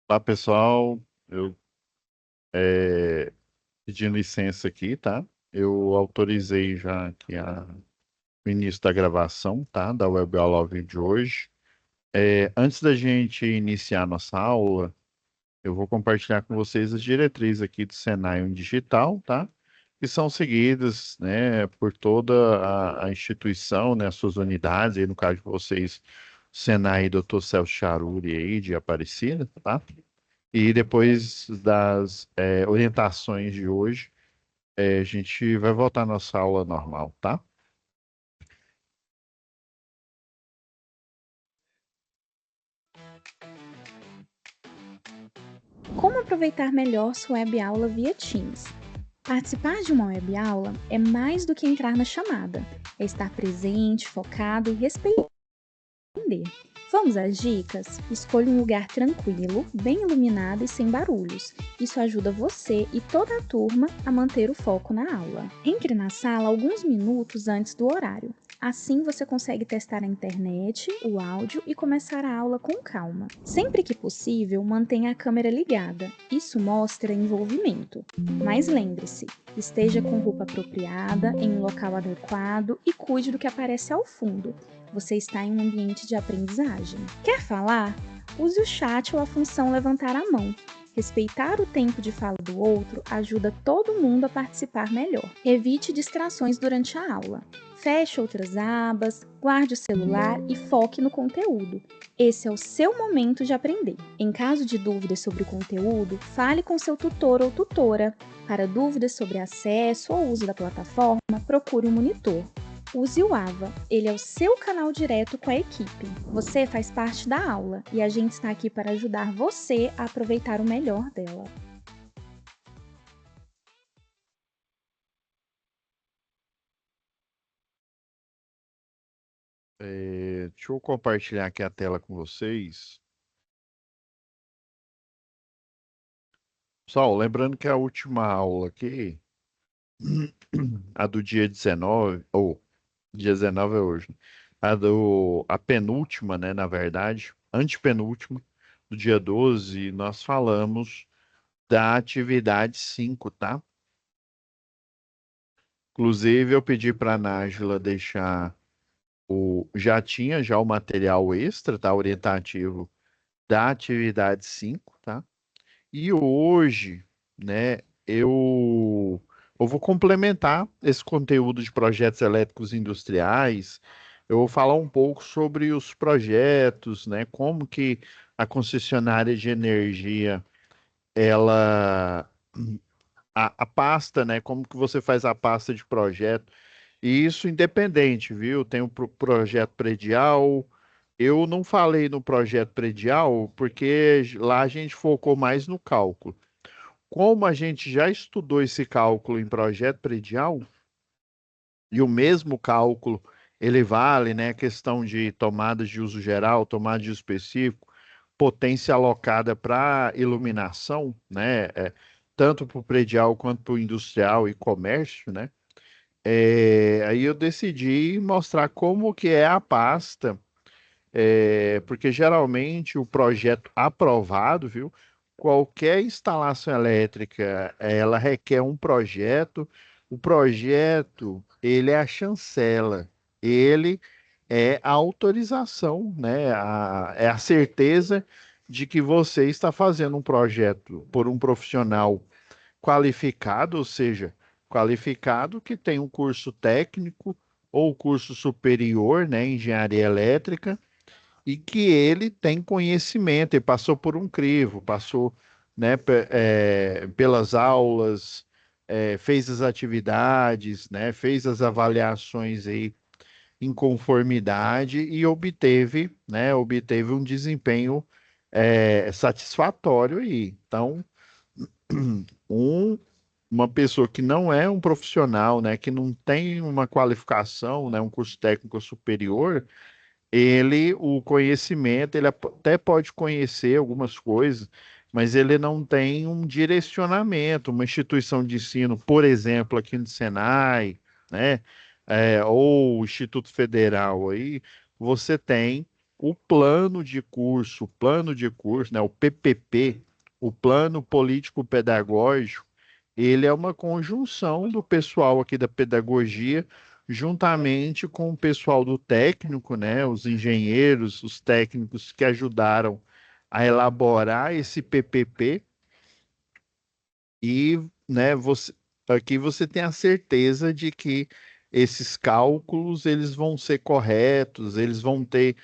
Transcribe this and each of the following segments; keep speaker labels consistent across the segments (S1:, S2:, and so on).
S1: Olá, pessoal. Eu pedindo licença aqui, tá? Eu autorizei já aqui o início da gravação, tá? Da Web Aula de hoje. Antes da gente iniciar a nossa aula, eu vou compartilhar com vocês as diretrizes aqui do Senai Digital, tá? Que são seguidas, né, por toda a instituição, né, as suas unidades, aí no caso de vocês, Senai Dr. Celso Charuri aí, de Aparecida, tá? E depois das orientações de hoje, a gente vai voltar à nossa aula normal, tá?
S2: Como aproveitar melhor sua web aula via Teams? Participar de uma web aula é mais do que entrar na chamada, é estar presente, focado e respeitar. Vamos às dicas? Escolha um lugar tranquilo, bem iluminado e sem barulhos. Isso ajuda você e toda a turma a manter o foco na aula. Entre na sala alguns minutos antes do horário. Assim você consegue testar a internet, o áudio e começar a aula com calma. Sempre que possível, mantenha a câmera ligada. Isso mostra envolvimento. Mas lembre-se, esteja com roupa apropriada, em um local adequado e cuide do que aparece ao fundo. Você está em um ambiente de aprendizagem. Quer falar? Use o chat ou a função levantar a mão. Respeitar o tempo de fala do outro ajuda todo mundo a participar melhor. Evite distrações durante a aula. Feche outras abas, guarde o celular e foque no conteúdo. Esse é o seu momento de aprender. Em caso de dúvidas sobre o conteúdo, fale com seu tutor ou tutora. Para dúvidas sobre acesso ou uso da plataforma, procure um monitor. Use o AVA, ele é o seu canal direto com a equipe. Você faz parte da aula e a gente está aqui para ajudar você a aproveitar o melhor dela.
S1: Deixa eu compartilhar aqui a tela com vocês. Pessoal, lembrando que a última aula aqui, a do dia 19, ou dia 19 é hoje, né? A penúltima, né, na verdade, antepenúltima, do dia 12, nós falamos da atividade 5, tá? Inclusive, eu pedi para a Nájila deixar já tinha já o material extra, tá? Orientativo da atividade 5, tá? E hoje, né, eu vou complementar esse conteúdo de projetos elétricos industriais. Eu vou falar um pouco sobre os projetos, né? Como que a concessionária de energia, ela a pasta, né? Como que você faz a pasta de projeto? E isso independente, viu? Tem o projeto predial. Eu não falei no projeto predial porque lá a gente focou mais no cálculo. Como a gente já estudou esse cálculo em projeto predial, e o mesmo cálculo ele vale, né? Questão de tomadas de uso geral, tomada de uso específico, potência alocada para iluminação, né? Tanto para o predial quanto para o industrial e comércio, né? Aí eu decidi mostrar como que é a pasta, porque geralmente o projeto aprovado, viu? Qualquer instalação elétrica, ela requer um projeto. O projeto, ele é a chancela, ele é a autorização, né? É a certeza de que você está fazendo um projeto por um profissional qualificado, ou seja, qualificado que tem um curso técnico ou curso superior, né, em engenharia elétrica, e que ele tem conhecimento, ele passou por um crivo, passou, né, pelas aulas, fez as atividades, né, fez as avaliações aí em conformidade e obteve, né, obteve um desempenho satisfatório aí. Então, um uma pessoa que não é um profissional, né, que não tem uma qualificação, né, um curso técnico superior, o conhecimento, ele até pode conhecer algumas coisas, mas ele não tem um direcionamento, uma instituição de ensino, por exemplo, aqui no Senai, né, ou o Instituto Federal, aí você tem o plano de curso, né, o PPP, o Plano Político Pedagógico, ele é uma conjunção do pessoal aqui da pedagogia, juntamente com o pessoal do técnico, né, os engenheiros, os técnicos que ajudaram a elaborar esse PPP e, né, aqui você tem a certeza de que esses cálculos eles vão ser corretos, eles vão ter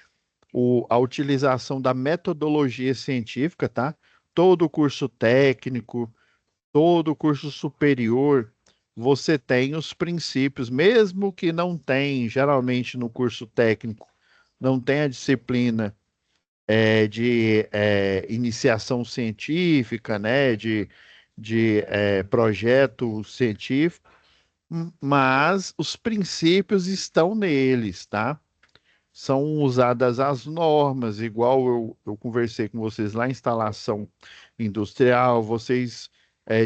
S1: a utilização da metodologia científica, tá? Todo o curso técnico, todo curso superior, você tem os princípios, mesmo que não tem, geralmente no curso técnico, não tem a disciplina de iniciação científica, né, de projeto científico, mas os princípios estão neles, tá? São usadas as normas, igual eu conversei com vocês lá em instalação industrial, vocês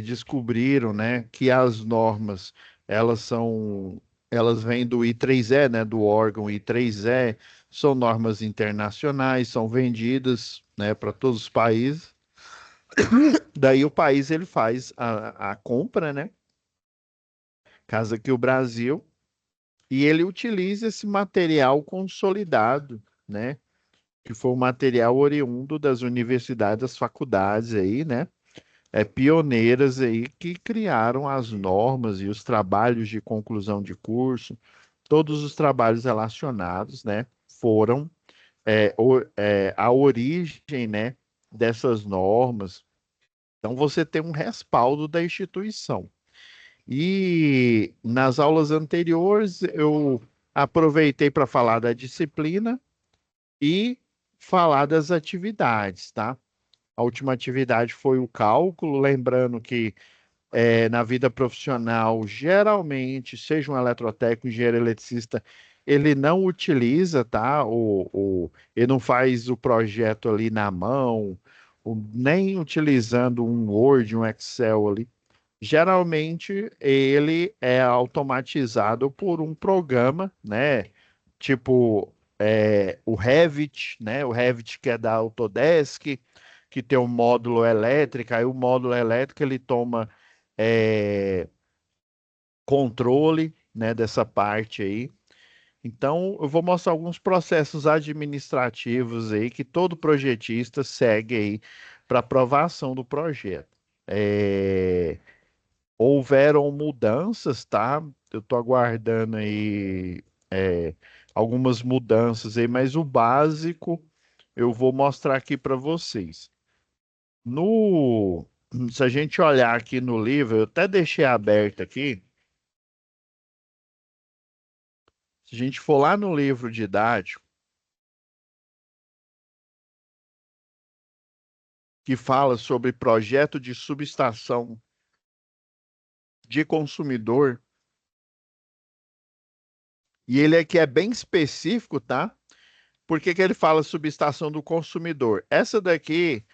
S1: descobriram, né, que as normas, elas são, elas vêm do I3E, né, do órgão I3E, são normas internacionais, são vendidas, né, para todos os países. Daí o país ele faz a compra, né, caso aqui o Brasil, e ele utiliza esse material consolidado, né, que foi o material oriundo das universidades, das faculdades aí, né? Pioneiras aí que criaram as normas e os trabalhos de conclusão de curso, todos os trabalhos relacionados, né? Foram a origem, né? Dessas normas. Então você tem um respaldo da instituição. E nas aulas anteriores eu aproveitei para falar da disciplina e falar das atividades, tá? A última atividade foi o cálculo, lembrando que na vida profissional, geralmente, seja um eletrotécnico, engenheiro eletricista, ele não utiliza, tá? Ele não faz o projeto ali na mão, nem utilizando um Word, um Excel ali. Geralmente, ele é automatizado por um programa, né? Tipo, o Revit, né? O Revit que é da Autodesk, que tem um módulo elétrico, aí o módulo elétrico ele toma é, controle, né, dessa parte aí. Então, eu vou mostrar alguns processos administrativos aí que todo projetista segue aí para aprovação do projeto. É, houveram mudanças, tá? Eu estou aguardando aí é, algumas mudanças aí, mas o básico eu vou mostrar aqui para vocês. No, Se a gente olhar aqui no livro, eu até deixei aberto aqui. Se a gente for lá no livro didático, que fala sobre projeto de subestação de consumidor, e ele aqui é bem específico, tá? Por que que ele fala subestação do consumidor? Essa daqui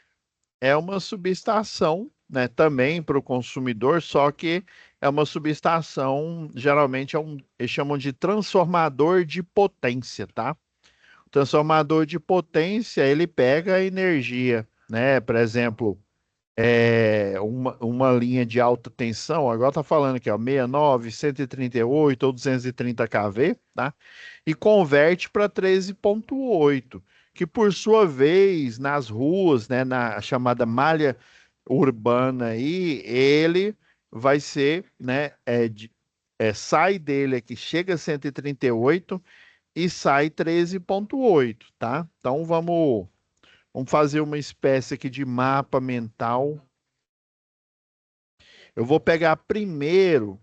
S1: é uma subestação, né, também para o consumidor, só que é uma subestação, geralmente eles chamam de transformador de potência, tá? O transformador de potência, ele pega a energia, né? Por exemplo, uma linha de alta tensão, agora tá falando aqui, ó, 69, 138 ou 230 kV, tá? E converte para 13,8, que por sua vez, nas ruas, né, na chamada malha urbana aí, ele vai ser, né, sai dele aqui, chega a 138 e sai 13,8, tá? Então vamos fazer uma espécie aqui de mapa mental. Eu vou pegar primeiro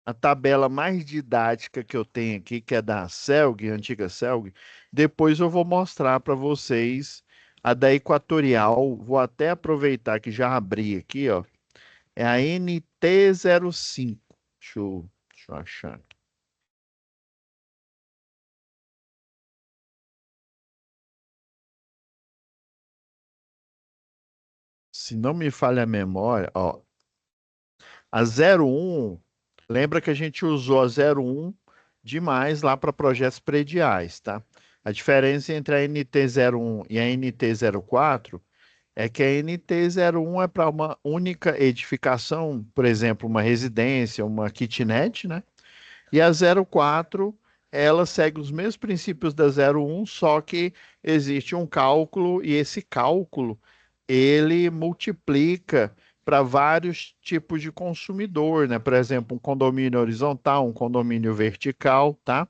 S1: a tabela mais didática que eu tenho aqui, que é da Celg, antiga Celg. Depois eu vou mostrar para vocês a da Equatorial. Vou até aproveitar que já abri aqui, ó. É a NT05. Deixa eu achar. Se não me falha a memória, ó, a 01, lembra que a gente usou a 01 demais lá para projetos prediais, tá? A diferença entre a NT01 e a NT04 é que a NT01 é para uma única edificação, por exemplo, uma residência, uma kitnet, né? E a 04, ela segue os mesmos princípios da 01, só que existe um cálculo e esse cálculo ele multiplica para vários tipos de consumidor, né? Por exemplo, um condomínio horizontal, um condomínio vertical, tá?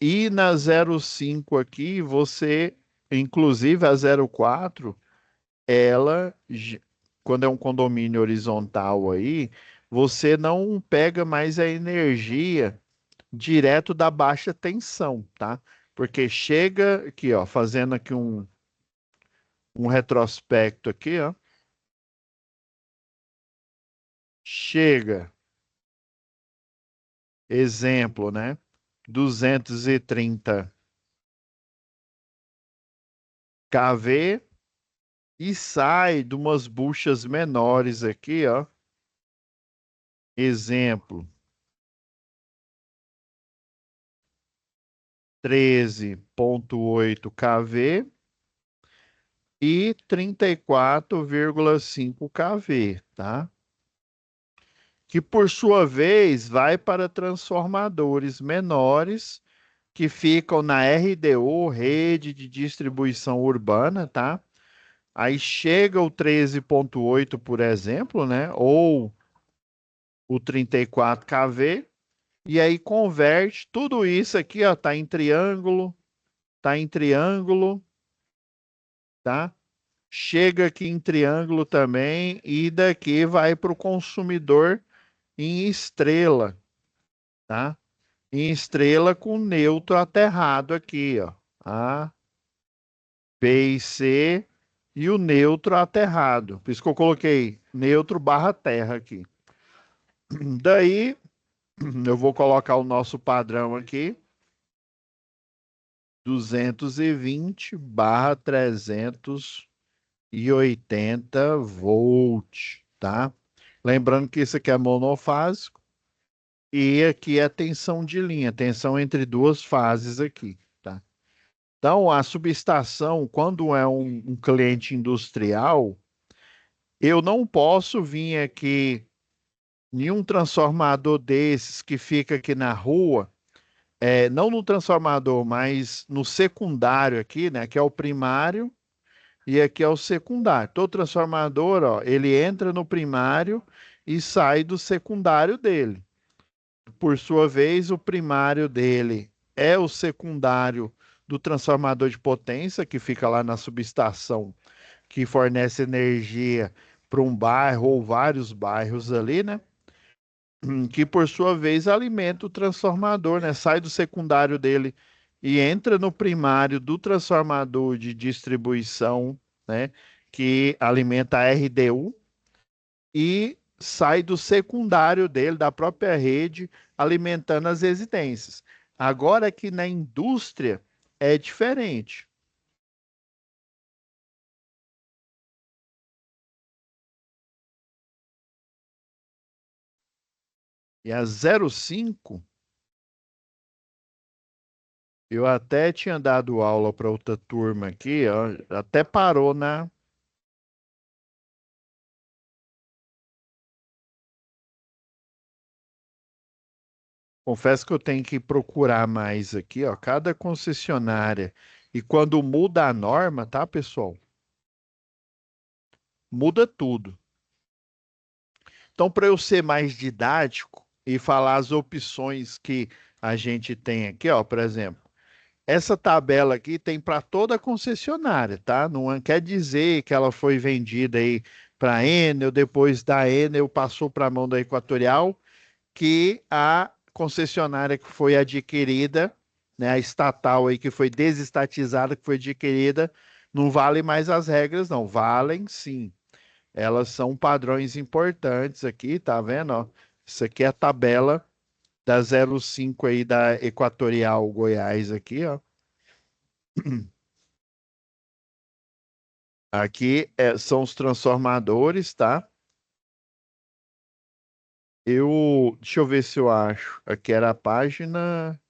S1: E na 05 aqui, você, inclusive a 04, ela, quando é um condomínio horizontal aí, você não pega mais a energia direto da baixa tensão, tá? Porque chega aqui, ó, fazendo aqui um retrospecto aqui, ó. Chega, exemplo, né? 230 kV e sai de umas buchas menores aqui, ó. Exemplo, 13,8 kV e 34,5 kV, tá? Que por sua vez vai para transformadores menores que ficam na RDU, rede de distribuição urbana, tá? Aí chega o 13,8, por exemplo, né? Ou o 34 kV, e aí converte tudo isso aqui, ó, tá em triângulo, tá? Chega aqui em triângulo também e daqui vai para o consumidor em estrela, tá? Em estrela com neutro aterrado aqui, ó. A, B e C e o neutro aterrado. Por isso que eu coloquei neutro barra terra aqui. Daí eu vou colocar o nosso padrão aqui, 220 barra 380 volt, tá? Lembrando que isso aqui é monofásico e aqui é tensão de linha, tensão entre duas fases aqui, tá? Então, a subestação, quando é um cliente industrial, eu não posso vir aqui em um transformador desses que fica aqui na rua, não no transformador, mas no secundário aqui, né? Que é o primário e aqui é o secundário. Todo transformador, ó, ele entra no primário e sai do secundário dele. Por sua vez, o primário dele é o secundário do transformador de potência, que fica lá na subestação, que fornece energia para um bairro ou vários bairros ali, né? Que por sua vez alimenta o transformador, né? Sai do secundário dele e entra no primário do transformador de distribuição, né? Que alimenta a RDU e sai do secundário dele, da própria rede, alimentando as residências. Agora que na indústria é diferente. E a 05, eu até tinha dado aula para outra turma aqui, ó, até parou na. Confesso que eu tenho que procurar mais aqui, ó, cada concessionária. E quando muda a norma, tá, pessoal? Muda tudo. Então, para eu ser mais didático e falar as opções que a gente tem aqui, ó, por exemplo, essa tabela aqui tem para toda a concessionária, tá? Não quer dizer que ela foi vendida aí para a Enel, depois da Enel passou para a mão da Equatorial, que a concessionária que foi adquirida, né, a estatal aí que foi desestatizada, que foi adquirida, não vale mais as regras, não. Valem sim. Elas são padrões importantes aqui, tá vendo? Ó? Isso aqui é a tabela da 05 aí da Equatorial Goiás aqui, ó. Aqui são os transformadores, tá? Deixa eu ver se eu acho. Aqui era a página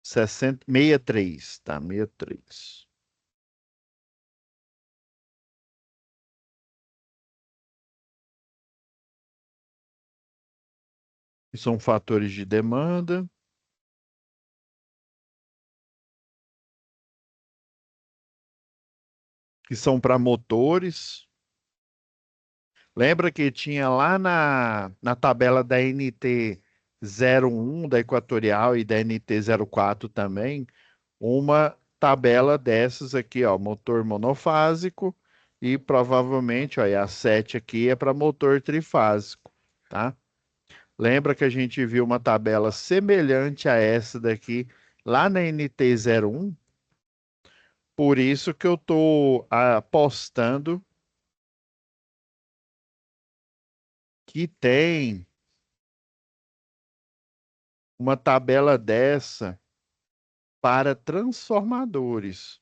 S1: 60, 63, tá? 63. E são fatores de demanda, que são para motores. Lembra que tinha lá na tabela da NT 01 da Equatorial e da NT 04 também, uma tabela dessas aqui, ó, motor monofásico e provavelmente, ó, e a 7 aqui é para motor trifásico, tá? Lembra que a gente viu uma tabela semelhante a essa daqui lá na NT 01? Por isso que eu estou apostando que tem uma tabela dessa para transformadores.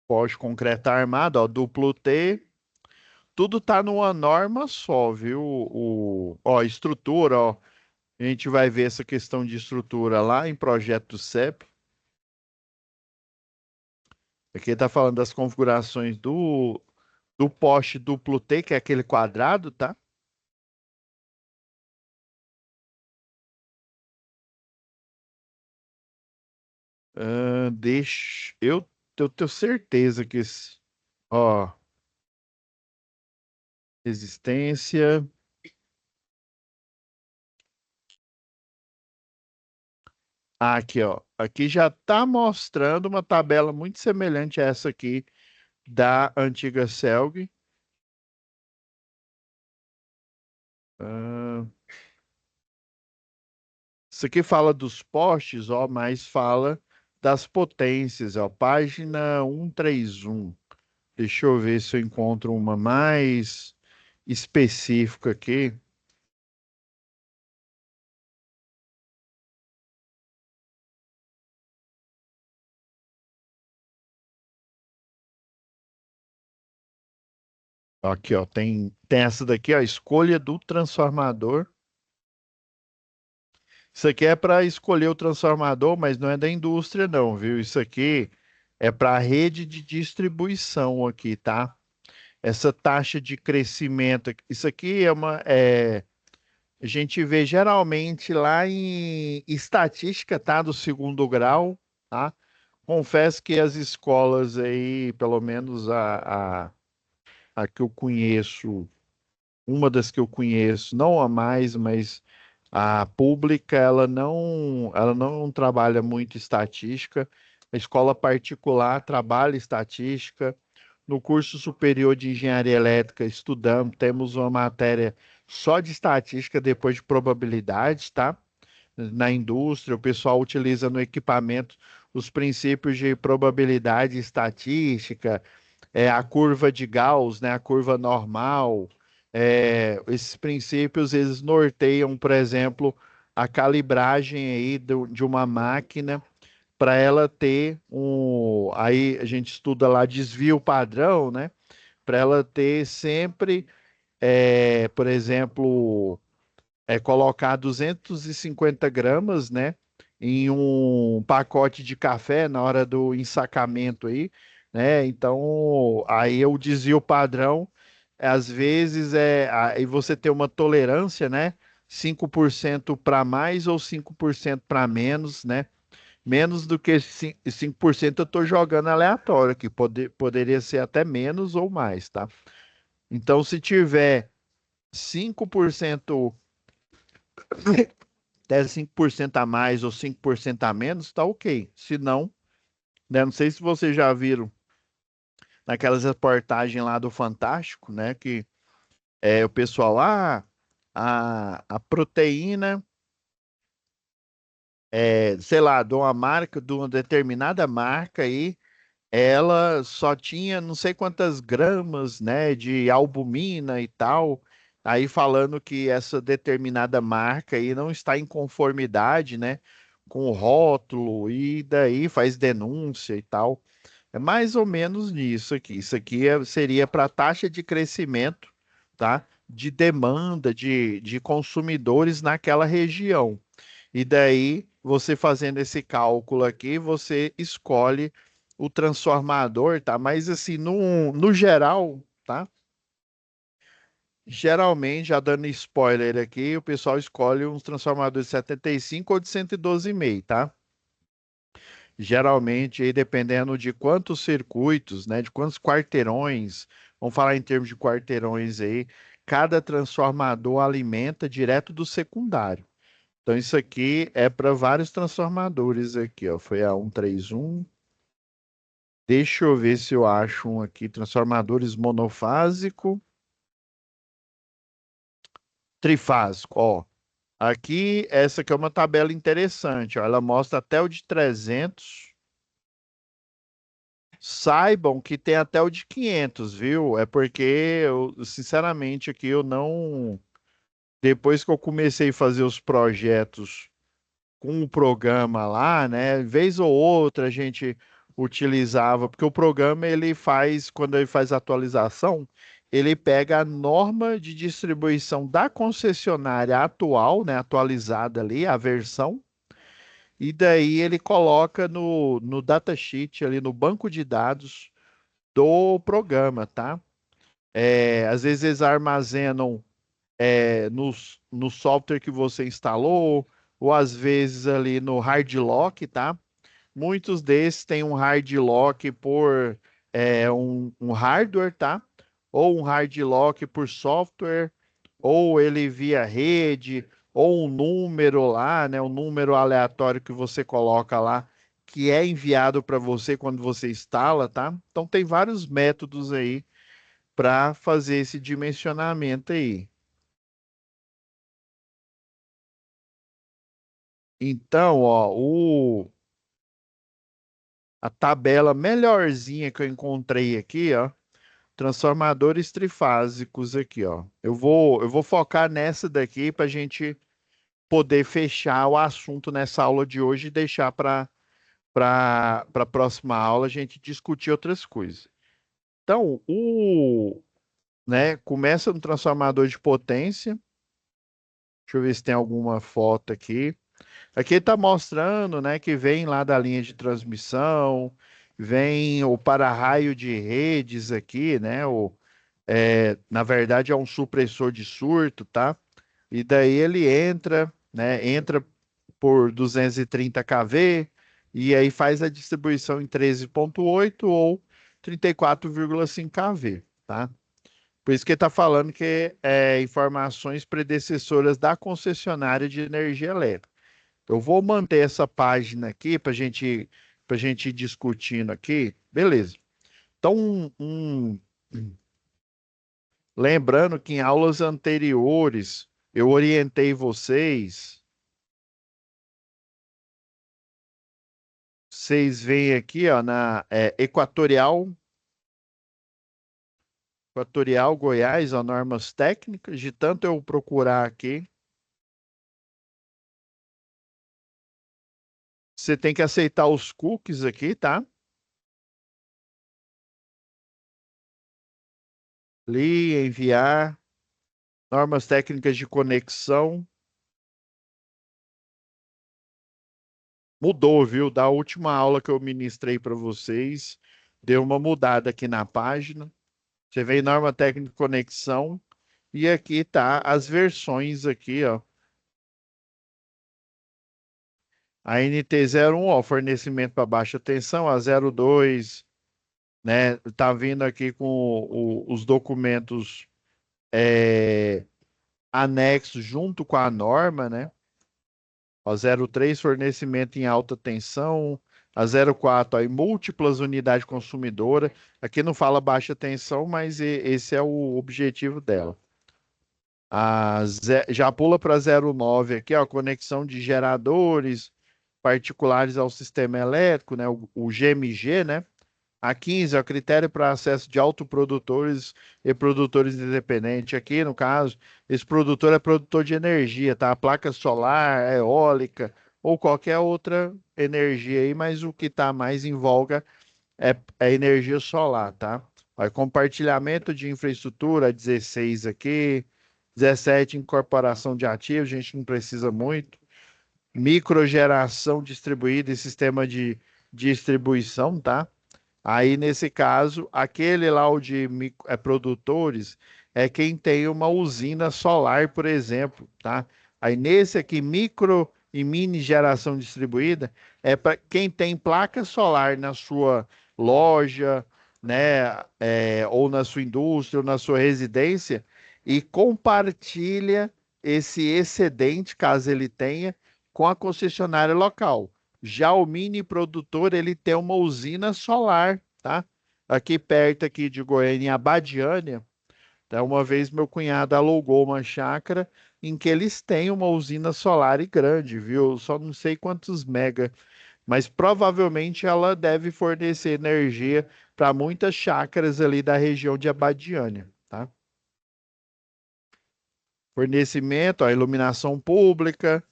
S1: Pode concretar armado, ó, duplo T, tudo tá numa norma só, viu? Ó, estrutura, ó, a gente vai ver essa questão de estrutura lá em projeto CEP. Aqui está falando das configurações do poste duplo T, que é aquele quadrado, tá? Deixa, eu tenho certeza que esse, ó, resistência. Aqui, ó. Aqui já está mostrando uma tabela muito semelhante a essa aqui da antiga Celg. Ah, isso aqui fala dos postes, ó, mas fala das potências, ó. Página 131. Deixa eu ver se eu encontro uma mais específica aqui. Aqui, ó, tem essa daqui, ó, escolha do transformador. Isso aqui é para escolher o transformador, mas não é da indústria, não, viu? Isso aqui é para a rede de distribuição aqui, tá? Essa taxa de crescimento, isso aqui a gente vê geralmente lá em estatística, tá? Do segundo grau, tá? Confesso que as escolas aí, pelo menos a que eu conheço, uma das que eu conheço, não a mais, mas a pública, ela não trabalha muito estatística. A escola particular trabalha estatística. No curso superior de engenharia elétrica, estudamos, temos uma matéria só de estatística depois de probabilidade, tá? Na indústria, o pessoal utiliza no equipamento os princípios de probabilidade estatística, a curva de Gauss, né, a curva normal. Esses princípios eles norteiam, por exemplo, a calibragem aí de uma máquina para ela ter aí a gente estuda lá desvio padrão, né? Para ela ter sempre, por exemplo, colocar 250 gramas, né, em um pacote de café na hora do ensacamento aí, né? Então, aí o desvio padrão, às vezes aí você tem uma tolerância, né? 5% para mais ou 5% para menos, né? Menos do que 5% eu estou jogando aleatório, que poderia ser até menos ou mais, tá? Então, se tiver 5%, até 5% a mais ou 5% a menos, tá ok. Se não, né, não sei se vocês já viram naquelas reportagens lá do Fantástico, né, que o pessoal, a proteína, sei lá, de uma marca, de uma determinada marca aí, ela só tinha não sei quantas gramas, né, de albumina e tal, aí falando que essa determinada marca aí não está em conformidade, né, com o rótulo e daí faz denúncia e tal. É mais ou menos nisso aqui. Isso aqui seria para a taxa de crescimento, tá? de demanda de consumidores naquela região. E daí, você fazendo esse cálculo aqui, você escolhe o transformador, tá? Mas assim, no geral, tá? Geralmente, já dando spoiler aqui, o pessoal escolhe uns transformadores de 75 ou de 112,5, tá? Geralmente, aí, dependendo de quantos circuitos, né, de quantos quarteirões, vamos falar em termos de quarteirões aí, cada transformador alimenta direto do secundário. Então, isso aqui é para vários transformadores aqui, ó. Foi a 131. Deixa eu ver se eu acho um aqui, transformadores monofásico, trifásico, ó. Aqui, essa aqui é uma tabela interessante, ó. Ela mostra até o de 300. Saibam que tem até o de 500, viu? É porque, sinceramente, aqui eu não. Depois que eu comecei a fazer os projetos com o programa lá, né? Vez ou outra a gente utilizava, porque o programa ele faz, quando ele faz atualização, ele pega a norma de distribuição da concessionária atual, né? Atualizada ali, a versão. E daí ele coloca no datasheet, ali no banco de dados do programa, tá? Às vezes eles armazenam no software que você instalou, ou às vezes ali no hard lock, tá? Muitos desses têm um hard lock por um hardware, tá? Ou um hard lock por software, ou ele via rede, ou um número lá, né? Um número aleatório que você coloca lá, que é enviado para você quando você instala, tá? Então tem vários métodos aí para fazer esse dimensionamento aí. Então, ó, a tabela melhorzinha que eu encontrei aqui, ó, transformadores trifásicos aqui, ó. Eu vou focar nessa daqui para a gente poder fechar o assunto nessa aula de hoje e deixar para a próxima aula a gente discutir outras coisas. Então, né, começa no transformador de potência. Deixa eu ver se tem alguma foto aqui. Aqui está mostrando, né, que vem lá da linha de transmissão, vem o para-raio de redes aqui, né? Na verdade é um supressor de surto, tá? E daí ele entra, né? Entra por 230 kV e aí faz a distribuição em 13,8 ou 34,5 kV, tá? Por isso que ele está falando que é informações predecessoras da concessionária de energia elétrica. Eu vou manter essa página aqui para gente ir discutindo aqui. Beleza. Então, lembrando que em aulas anteriores eu orientei vocês. Vocês veem aqui, ó, na Equatorial Goiás, ó, normas técnicas. De tanto eu procurar aqui, você tem que aceitar os cookies aqui, tá? Li, enviar, normas técnicas de conexão. Mudou, viu? Da última aula que eu ministrei para vocês, deu uma mudada aqui na página. Você vê norma técnica de conexão e aqui tá as versões aqui, ó. A NT01, ó, fornecimento para baixa tensão, a 02, né? Tá vindo aqui com os documentos é, anexos junto com a norma, né? Ó, 03, fornecimento em alta tensão. A 04, aí, múltiplas unidades consumidoras. Aqui não fala baixa tensão, mas esse é o objetivo dela. Já pula para 09 aqui, ó, conexão de geradores particulares ao sistema elétrico, né, o GMG, né? A 15 é o critério para acesso de autoprodutores e produtores independentes. Aqui, no caso, esse produtor é produtor de energia, tá? Placa solar, eólica ou qualquer outra energia aí, mas o que está mais em voga é energia solar, tá? Aí, compartilhamento de infraestrutura, 16 aqui. 17, incorporação de ativos, a gente não precisa muito. Microgeração distribuída e sistema de distribuição, tá? Aí, nesse caso, aquele lá, o de produtores, é quem tem uma usina solar, por exemplo, tá? Aí, nesse aqui, micro e mini geração distribuída, é para quem tem placa solar na sua loja, né? Ou na sua indústria, ou na sua residência, e compartilha esse excedente, caso ele tenha, com a concessionária local. Já o mini produtor, ele tem uma usina solar, tá? Aqui perto aqui de Goiânia, em Abadiânia, tá? Uma vez meu cunhado alugou uma chácara em que eles têm uma usina solar e grande, viu? Só não sei quantos mega, mas provavelmente ela deve fornecer energia para muitas chácaras ali da região de Abadiânia, tá? Fornecimento, a iluminação pública,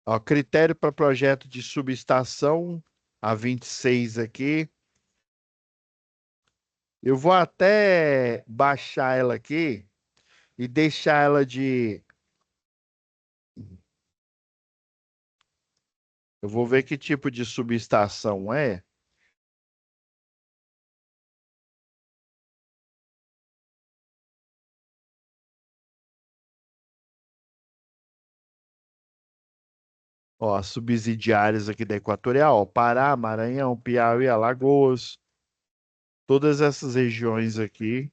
S1: ó, critério para projeto de subestação, a 26 aqui. Eu vou até baixar ela aqui e deixar ela de. Eu vou ver que tipo de subestação é. Ó, as subsidiárias aqui da Equatorial, ó, Pará, Maranhão, Piauí, Alagoas, todas essas regiões aqui.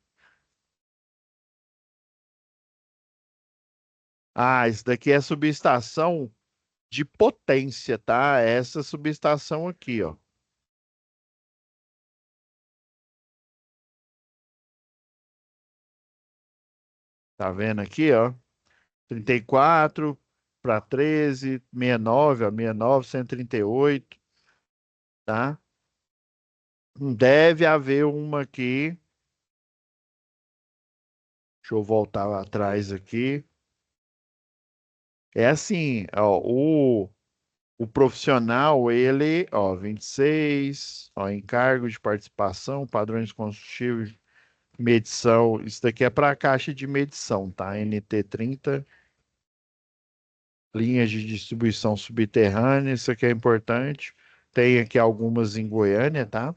S1: Ah, isso daqui é subestação de potência, tá? Essa subestação aqui, ó. Tá vendo aqui, ó? 34 para 13, 69, ó, 69, 138, tá? Deve haver uma aqui. Deixa eu voltar lá atrás aqui. É assim, ó, o profissional, ele, ó, 26, ó, encargo de participação, padrões consultivos, medição. Isso daqui é para a caixa de medição, tá? NT30, linhas de distribuição subterrânea, isso aqui é importante. Tem aqui algumas em Goiânia, tá?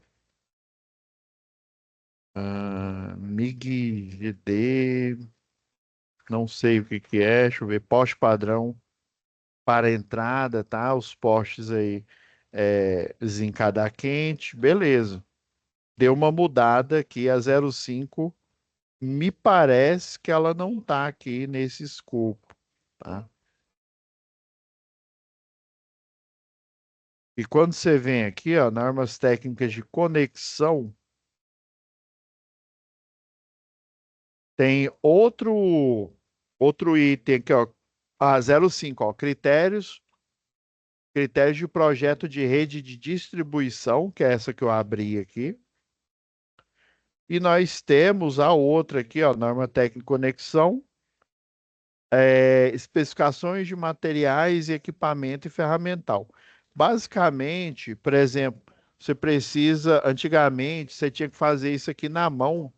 S1: MIG GD, não sei o que que é, deixa eu ver, poste padrão para entrada, tá? Os postes aí, zincada quente, beleza. Deu uma mudada aqui, a 05, me parece que ela não tá aqui nesse escopo, tá? E quando você vem aqui, ó, normas técnicas de conexão, tem outro item aqui, ó, a 05, ó, critérios de projeto de rede de distribuição, que é essa que eu abri aqui. E nós temos a outra aqui, ó, norma técnica de conexão, especificações de materiais e equipamento e ferramental. Basicamente, por exemplo, você precisa, antigamente, você tinha que fazer isso aqui na mão.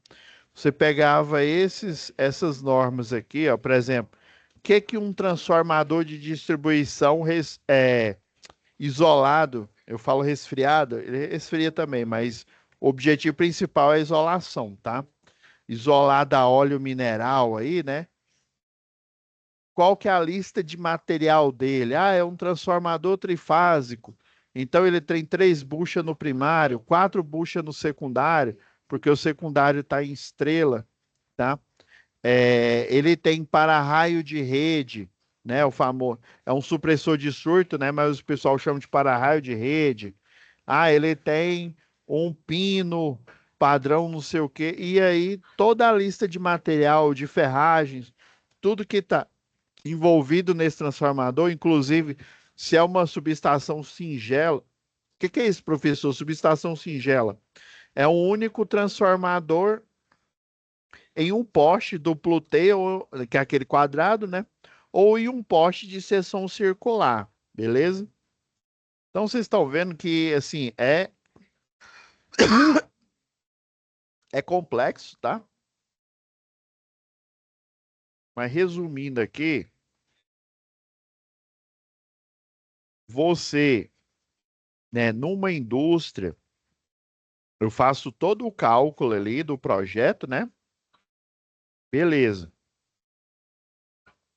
S1: Você pegava essas normas aqui, ó, por exemplo, o que que um transformador de distribuição isolado, eu falo resfriado, ele resfria também, mas o objetivo principal é a isolação, tá? Isolada a óleo mineral aí, né? Qual que é a lista de material dele? Ah, é um transformador trifásico. Então ele tem 3 buchas no primário, 4 buchas no secundário, porque o secundário está em estrela, tá? Ele tem para-raio de rede, né? O famoso é um supressor de surto, né? Mas o pessoal chama de para-raio de rede. Ah, ele tem um pino padrão, não sei o quê. E aí toda a lista de material, de ferragens, tudo que está envolvido nesse transformador, inclusive se é uma subestação singela. O que que é isso, professor? Subestação singela. É um único transformador em um poste duplo T, que é aquele quadrado, né? Ou em um poste de seção circular, beleza? Então vocês estão vendo que assim é complexo, tá? Mas resumindo aqui, você, né, numa indústria, eu faço todo o cálculo ali do projeto, né? Beleza.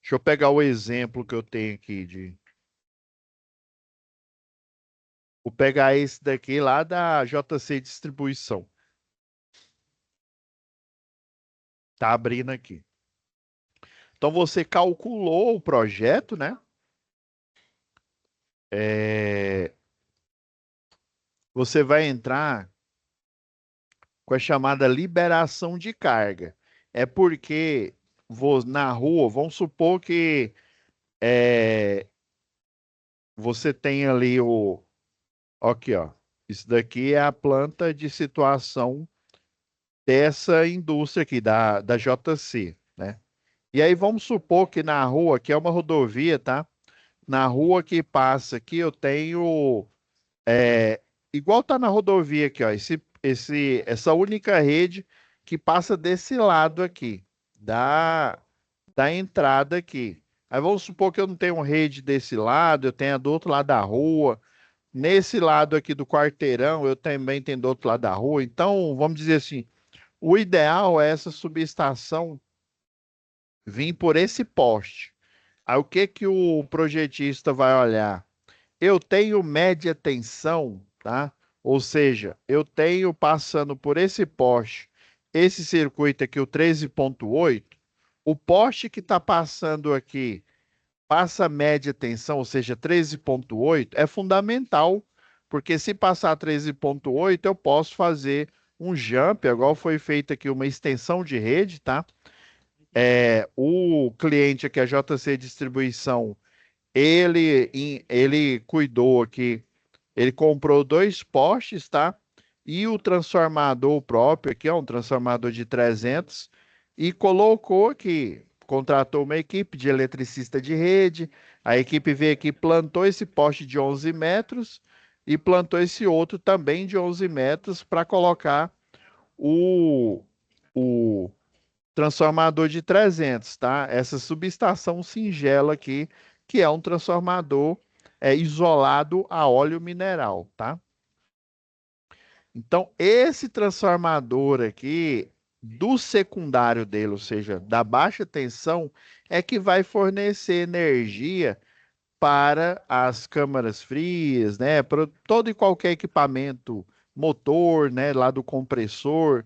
S1: Deixa eu pegar o exemplo que eu tenho aqui de. Vou pegar esse daqui lá da JC Distribuição. Tá abrindo aqui. Então você calculou o projeto, né? É, Você vai entrar com a chamada liberação de carga. É porque na rua, vamos supor que é, você tem ali o. Aqui, ó. Isso daqui é a planta de situação dessa indústria aqui, da JC, né? E aí vamos supor que na rua, que é uma rodovia, tá? Na rua que passa aqui, eu tenho. Igual tá na rodovia aqui, ó. Essa única rede que passa desse lado aqui, da, da entrada aqui. Aí vamos supor que eu não tenho rede desse lado, eu tenho a do outro lado da rua. Nesse lado aqui do quarteirão, eu também tenho do outro lado da rua. Então, vamos dizer assim, o ideal é essa subestação vir por esse poste. Aí o que que o projetista vai olhar? Eu tenho média tensão, tá? Ou seja, eu tenho passando por esse poste, esse circuito aqui, o 13,8. O poste que está passando aqui passa média tensão, ou seja, 13,8, é fundamental, porque se passar 13,8, eu posso fazer um jump, igual foi feito aqui, uma extensão de rede, tá? O cliente aqui, a JC Distribuição, ele cuidou aqui, ele comprou dois postes, tá? E o transformador próprio aqui, é um transformador de 300, e colocou aqui, contratou uma equipe de eletricista de rede, a equipe veio aqui, plantou esse poste de 11 metros e plantou esse outro também de 11 metros para colocar o transformador de 300, tá? Essa subestação singela aqui, que é um transformador isolado a óleo mineral, tá? Então, esse transformador aqui, do secundário dele, ou seja, da baixa tensão, é que vai fornecer energia para as câmaras frias, né? Para todo e qualquer equipamento, motor, né? Lá do compressor,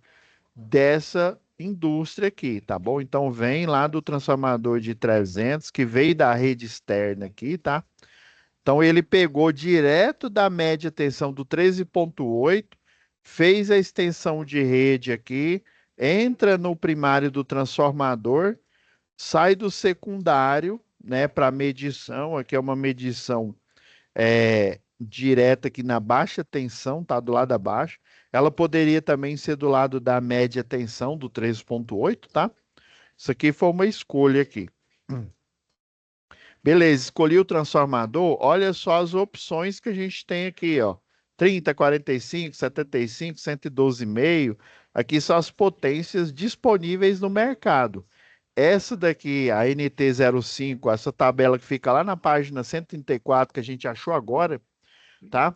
S1: dessa indústria aqui, tá bom? Então vem lá do transformador de 300 que veio da rede externa aqui, tá? Então ele pegou direto da média tensão do 13,8, fez a extensão de rede aqui, entra no primário do transformador, sai do secundário, né, para medição. Aqui é uma medição direta aqui na baixa tensão, tá do lado abaixo. Ela poderia também ser do lado da média tensão do 13,8, tá? Isso aqui foi uma escolha aqui. Beleza, escolhi o transformador. Olha só as opções que a gente tem aqui, ó. 30, 45, 75, 112,5. Aqui são as potências disponíveis no mercado. Essa daqui, a NT05, essa tabela que fica lá na página 134 que a gente achou agora, tá?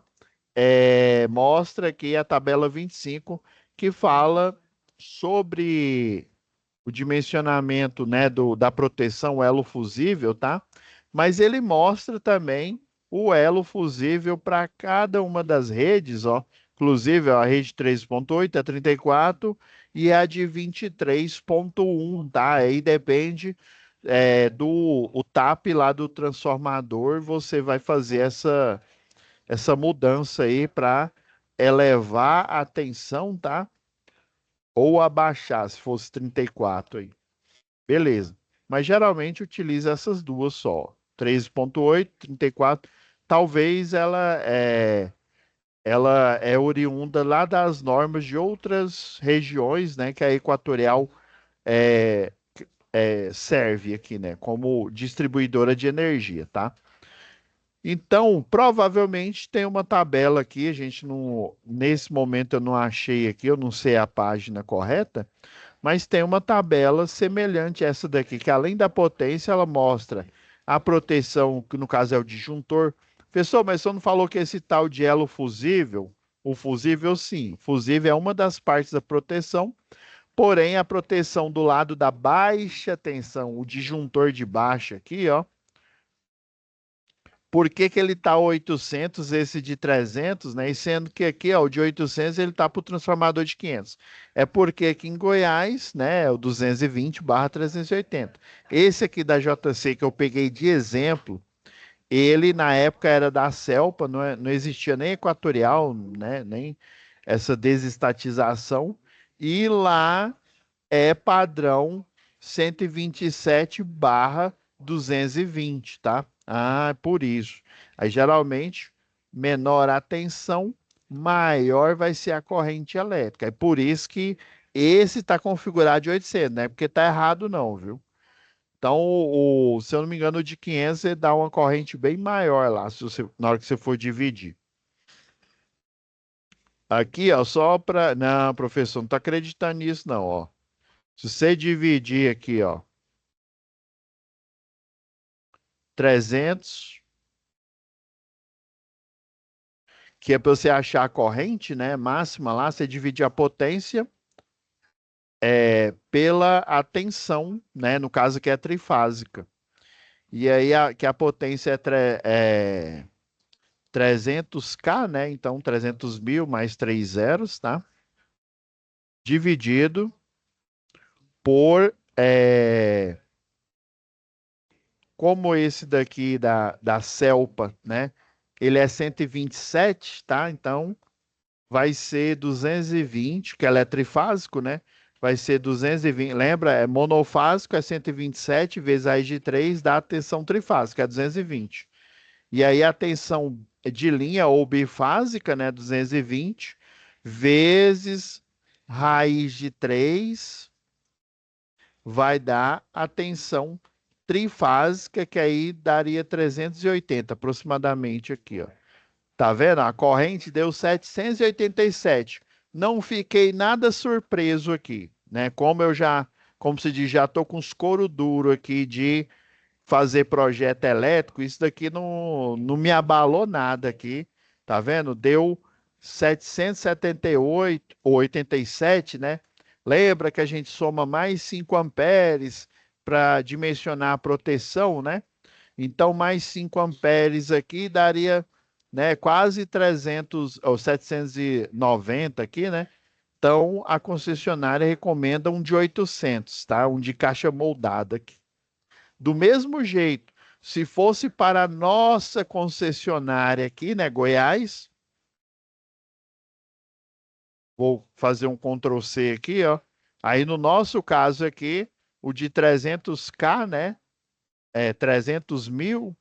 S1: Mostra aqui a tabela 25 que fala sobre o dimensionamento, né, da proteção elo fusível, tá? Mas ele mostra também o elo fusível para cada uma das redes, ó. Inclusive, ó, a rede 3,8 é 34 e a de 23,1, tá? Aí depende do o TAP lá do transformador, você vai fazer essa mudança aí para elevar a tensão, tá? Ou abaixar, se fosse 34 aí. Beleza. Mas geralmente utiliza essas duas só. 13,8, 34. Talvez ela é oriunda lá das normas de outras regiões, né? Que a Equatorial é, serve aqui, né? Como distribuidora de energia, tá? Então, provavelmente tem uma tabela aqui, a gente não, nesse momento eu não achei aqui, eu não sei a página correta, mas tem uma tabela semelhante a essa daqui, que além da potência, ela mostra a proteção, que no caso é o disjuntor. Professor, mas você não falou que esse tal de elo fusível? O fusível, sim. O fusível é uma das partes da proteção, porém a proteção do lado da baixa tensão, o disjuntor de baixa aqui, ó. Por que que ele está 800, esse de 300, né? E sendo que aqui, ó, o de 800 ele está para o transformador de 500. É porque aqui em Goiás, né, é o 220/380. Esse aqui da JC que eu peguei de exemplo, ele na época era da Celpa, não existia nem equatorial, né, nem essa desestatização. E lá é padrão 127/220, tá? Ah, é por isso. Aí geralmente menor a tensão, maior vai ser a corrente elétrica. É por isso que esse está configurado de 800, né? Porque tá errado não, viu? Então, se eu não me engano, o de 500 ele dá uma corrente bem maior lá, se você, na hora que você for dividir. Aqui, ó, só para... Não, professor, não está acreditando nisso, não, ó. Se você dividir aqui, ó, 300, que é para você achar a corrente, né, máxima lá, você divide a potência pela a tensão, né, no caso que é trifásica. E aí que a potência é 300K, né, então 300 mil mais 3 zeros, tá? Dividido por, como esse daqui da Celpa, né, ele é 127, tá? Então vai ser 220, que ela é trifásico, né? Vai ser 220. Lembra? É monofásico, é 127 vezes raiz de 3 dá a tensão trifásica, é 220. E aí a tensão de linha ou bifásica, né? 220 vezes raiz de 3 vai dar a tensão trifásica, que aí daria 380 aproximadamente aqui, ó. Tá vendo? A corrente deu 787. Não fiquei nada surpreso aqui, né? Como eu já, como se diz, já tô com os couro duro aqui de fazer projeto elétrico, isso daqui não me abalou nada aqui, tá vendo? Deu 778 ou 87, né? Lembra que a gente soma mais 5 amperes para dimensionar a proteção, né? Então, mais 5 amperes aqui daria, né, quase 300 ou 790 aqui, né? Então, a concessionária recomenda um de 800, tá? Um de caixa moldada aqui. Do mesmo jeito, se fosse para a nossa concessionária aqui, né, Goiás, vou fazer um Ctrl C aqui, ó. Aí no nosso caso aqui, o de 300K, né, 300 mil,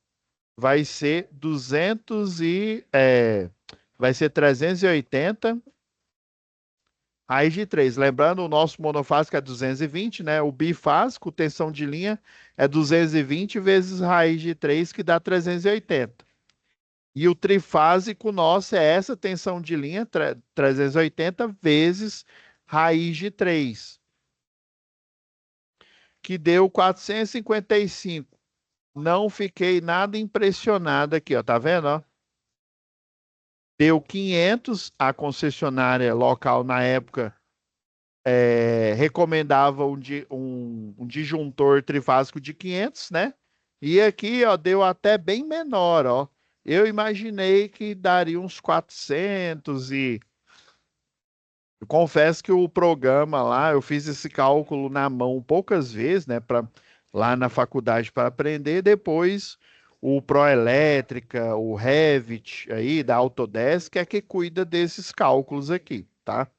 S1: vai ser 380 raiz de 3. Lembrando, o nosso monofásico é 220, né? O bifásico, tensão de linha, é 220 vezes raiz de 3, que dá 380. E o trifásico nosso é essa tensão de linha, 380 vezes raiz de 3, que deu 455. Não fiquei nada impressionado aqui, ó. Tá vendo, ó? Deu 500, a concessionária local na época recomendava um disjuntor trifásico de 500, né? E aqui, ó, deu até bem menor, ó. Eu imaginei que daria uns 400 e eu confesso que o programa lá, eu fiz esse cálculo na mão poucas vezes, né, lá na faculdade para aprender, depois o Proelétrica, o Revit aí da Autodesk é que cuida desses cálculos aqui, tá?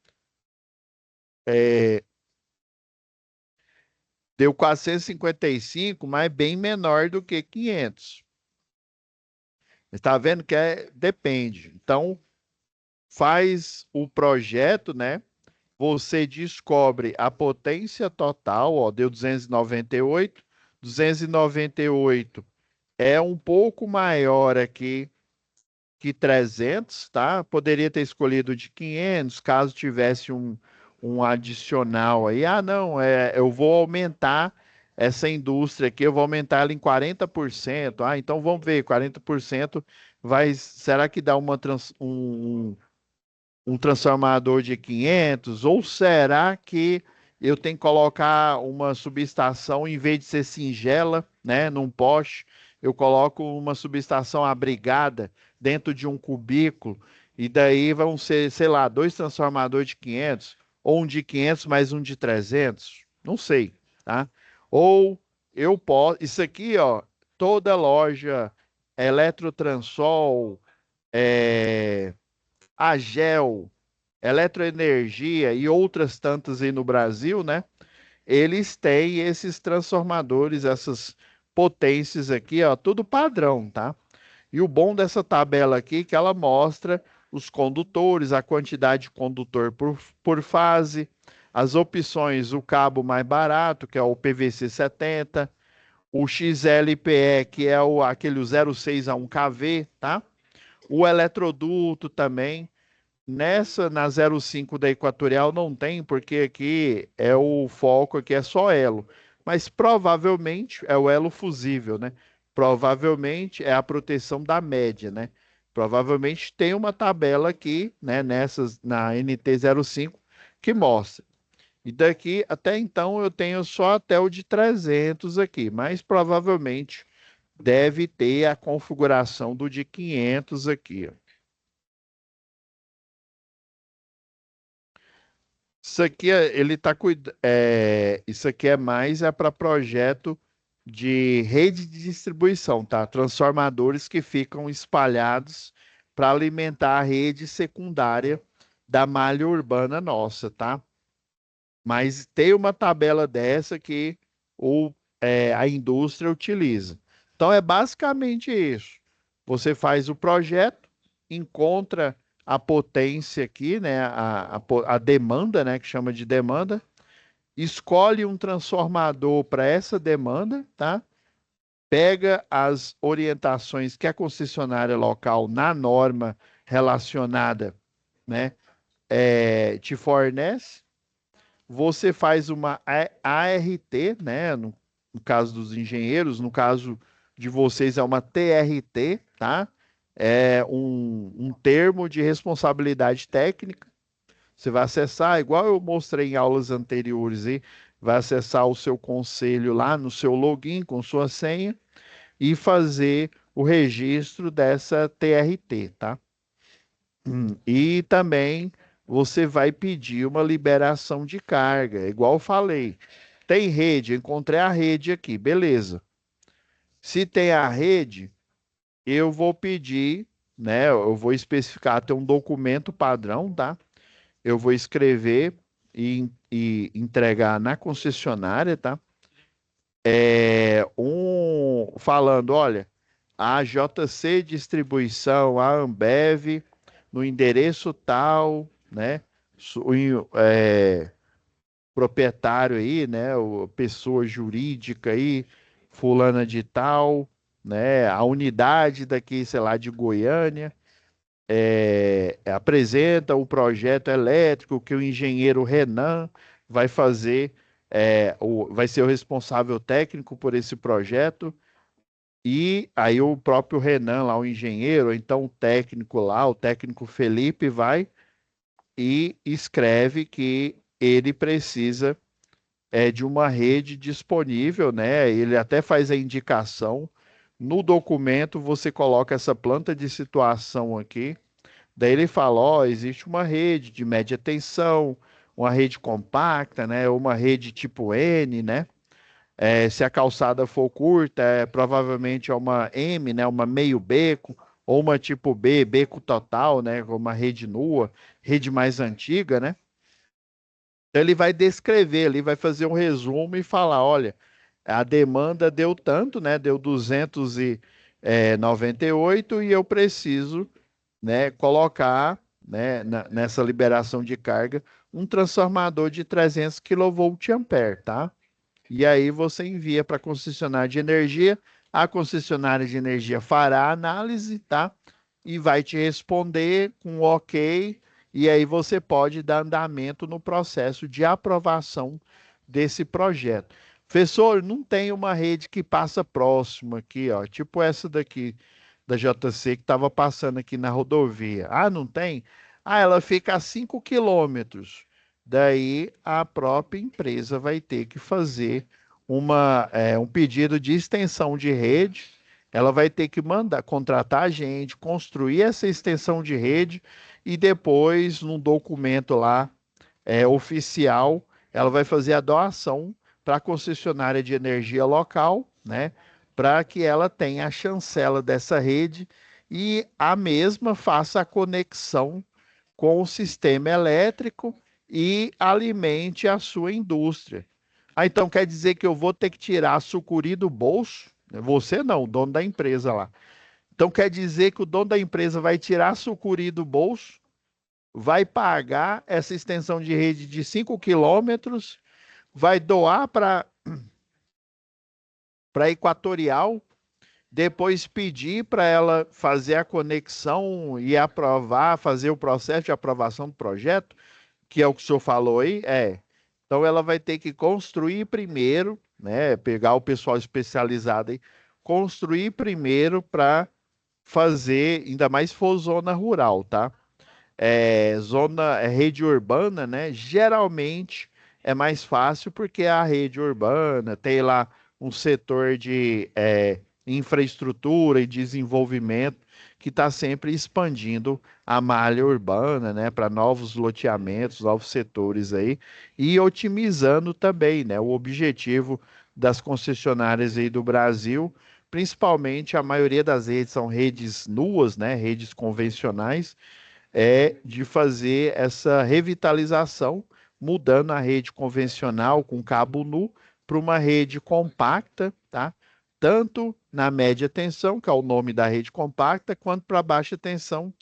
S1: É, deu 455, mas bem menor do que 500. Está vendo que depende. Então, faz o projeto, né? Você descobre a potência total, ó, deu 298. 298 é um pouco maior aqui que 300, tá? Poderia ter escolhido de 500, caso tivesse um adicional aí. Ah, não, eu vou aumentar essa indústria aqui, eu vou aumentar ela em 40%. Ah, então vamos ver, 40% vai, será que dá um transformador de 500? Ou será que eu tenho que colocar uma subestação, em vez de ser singela, né, num poste, eu coloco uma subestação abrigada dentro de um cubículo, e daí vão ser, sei lá, dois transformadores de 500, ou um de 500 mais um de 300, não sei, tá? Ou eu posso, isso aqui, ó, toda loja Eletrotransol, é, Agel, Eletroenergia e outras tantas aí no Brasil, né? Eles têm esses transformadores, essas potências aqui, ó, tudo padrão, tá? E o bom dessa tabela aqui é que ela mostra os condutores, a quantidade de condutor por fase, as opções, o cabo mais barato, que é o PVC 70, o XLPE, que é aquele 0,6 a 1 kV, tá? O eletroduto também. Na 05 da Equatorial não tem, porque aqui é o foco, aqui é só elo. Mas provavelmente é o elo fusível, né? Provavelmente é a proteção da média, né? Provavelmente tem uma tabela aqui, né, na NT05 que mostra. E daqui até então eu tenho só até o de 300 aqui, mas provavelmente deve ter a configuração do de 500 aqui, ó. Isso aqui ele tá isso aqui é mais para projeto de rede de distribuição, tá? Transformadores que ficam espalhados para alimentar a rede secundária da malha urbana nossa, tá? Mas tem uma tabela dessa que a indústria utiliza. Então é basicamente isso. Você faz o projeto, encontra a potência aqui, né, a demanda, né, que chama de demanda, escolhe um transformador para essa demanda, tá? Pega as orientações que a concessionária local na norma relacionada, né, te fornece. Você faz uma ART, né? No caso dos engenheiros, no caso de vocês é uma TRT, tá? É um termo de responsabilidade técnica. Você vai acessar, igual eu mostrei em aulas anteriores, e vai acessar o seu conselho lá no seu login com sua senha e fazer o registro dessa TRT, tá? E também você vai pedir uma liberação de carga, igual eu falei. Tem rede, encontrei a rede aqui, beleza. Se tem a rede, eu vou pedir, né? Eu vou especificar, tem um documento padrão, tá? Eu vou escrever e entregar na concessionária, tá? Falando, olha, a JC Distribuição, a Ambev, no endereço tal, né? Proprietário aí, né? Pessoa jurídica aí, fulana de tal, né? A unidade daqui, sei lá, de Goiânia, apresenta o projeto elétrico que o engenheiro Renan vai fazer, vai ser o responsável técnico por esse projeto. E aí o próprio Renan lá, o engenheiro, ou então o técnico lá, o técnico Felipe vai e escreve que ele precisa de uma rede disponível, né? Ele até faz a indicação. No documento você coloca essa planta de situação aqui. Daí ele fala, ó, existe uma rede de média tensão, uma rede compacta, né? Uma rede tipo N, né? Se a calçada for curta, provavelmente é uma M, né, uma meio beco, ou uma tipo B, beco total, né, uma rede nua, rede mais antiga, né? Então ele vai descrever, ele vai fazer um resumo e falar, olha, a demanda deu tanto, né, deu 298 e eu preciso, né, colocar, né, nessa liberação de carga um transformador de 300 kVA, tá? E aí você envia para a concessionária de energia, a concessionária de energia fará a análise, tá? E vai te responder com ok e aí você pode dar andamento no processo de aprovação desse projeto. Professor, não tem uma rede que passa próxima aqui, ó, tipo essa daqui da JC que estava passando aqui na rodovia. Ah, não tem? Ah, ela fica a 5 quilômetros. Daí a própria empresa vai ter que fazer um pedido de extensão de rede. Ela vai ter que mandar contratar a gente, construir essa extensão de rede e depois, num documento lá oficial, ela vai fazer a doação para a concessionária de energia local, né? Para que ela tenha a chancela dessa rede e a mesma faça a conexão com o sistema elétrico e alimente a sua indústria. Ah, então quer dizer que eu vou ter que tirar a sucuri do bolso? Você não, o dono da empresa lá. Então quer dizer que o dono da empresa vai tirar a sucuri do bolso, vai pagar essa extensão de rede de 5 quilômetros, vai doar para a Equatorial, depois pedir para ela fazer a conexão e aprovar, fazer o processo de aprovação do projeto, que é o que o senhor falou aí, Então ela vai ter que construir primeiro, né? Pegar o pessoal especializado aí, construir primeiro para fazer, ainda mais se for zona rural, tá? Rede urbana, né? Geralmente é mais fácil porque a rede urbana tem lá um setor de infraestrutura e desenvolvimento que está sempre expandindo a malha urbana, né? Para novos loteamentos, novos setores aí e otimizando também, né? O objetivo das concessionárias aí do Brasil, principalmente a maioria das redes são redes nuas, né? Redes convencionais de fazer essa revitalização, mudando a rede convencional com cabo nu para uma rede compacta, tá? Tanto na média tensão, que é o nome da rede compacta, quanto para baixa tensão,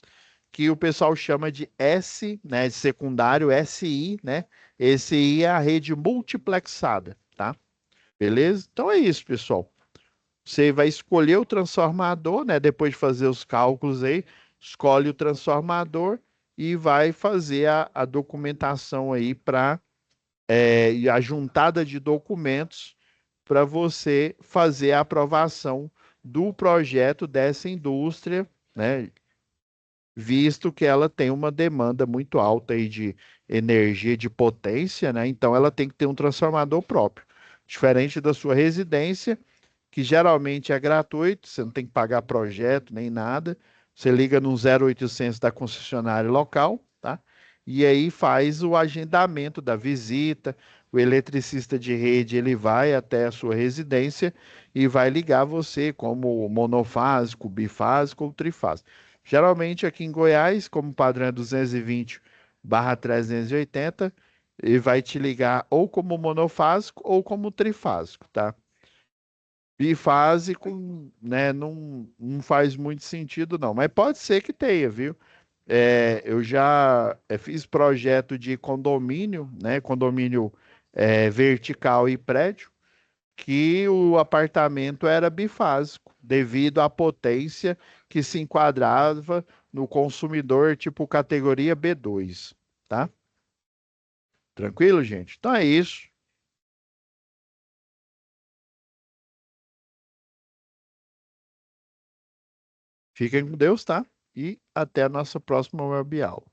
S1: que o pessoal chama de S, né, de secundário SI, né? SI é a rede multiplexada, tá? Beleza? Então é isso, pessoal. Você vai escolher o transformador, né? Depois de fazer os cálculos aí, escolhe o transformador e vai fazer a documentação aí para e a juntada de documentos para você fazer a aprovação do projeto dessa indústria, né? Visto que ela tem uma demanda muito alta aí de energia, de potência, né? Então ela tem que ter um transformador próprio. Diferente da sua residência, que geralmente é gratuito, você não tem que pagar projeto nem nada. Você liga no 0800 da concessionária local, tá? E aí faz o agendamento da visita. O eletricista de rede ele vai até a sua residência e vai ligar você como monofásico, bifásico ou trifásico. Geralmente aqui em Goiás, como o padrão é 220/380, ele vai te ligar ou como monofásico ou como trifásico, tá? Bifásico, né, não faz muito sentido, não. Mas pode ser que tenha, viu? Eu já fiz projeto de condomínio, né? Condomínio vertical e prédio, que o apartamento era bifásico, devido à potência que se enquadrava no consumidor tipo categoria B2, tá? Tranquilo, gente? Então é isso. Fiquem com Deus, tá? E até a nossa próxima web aula.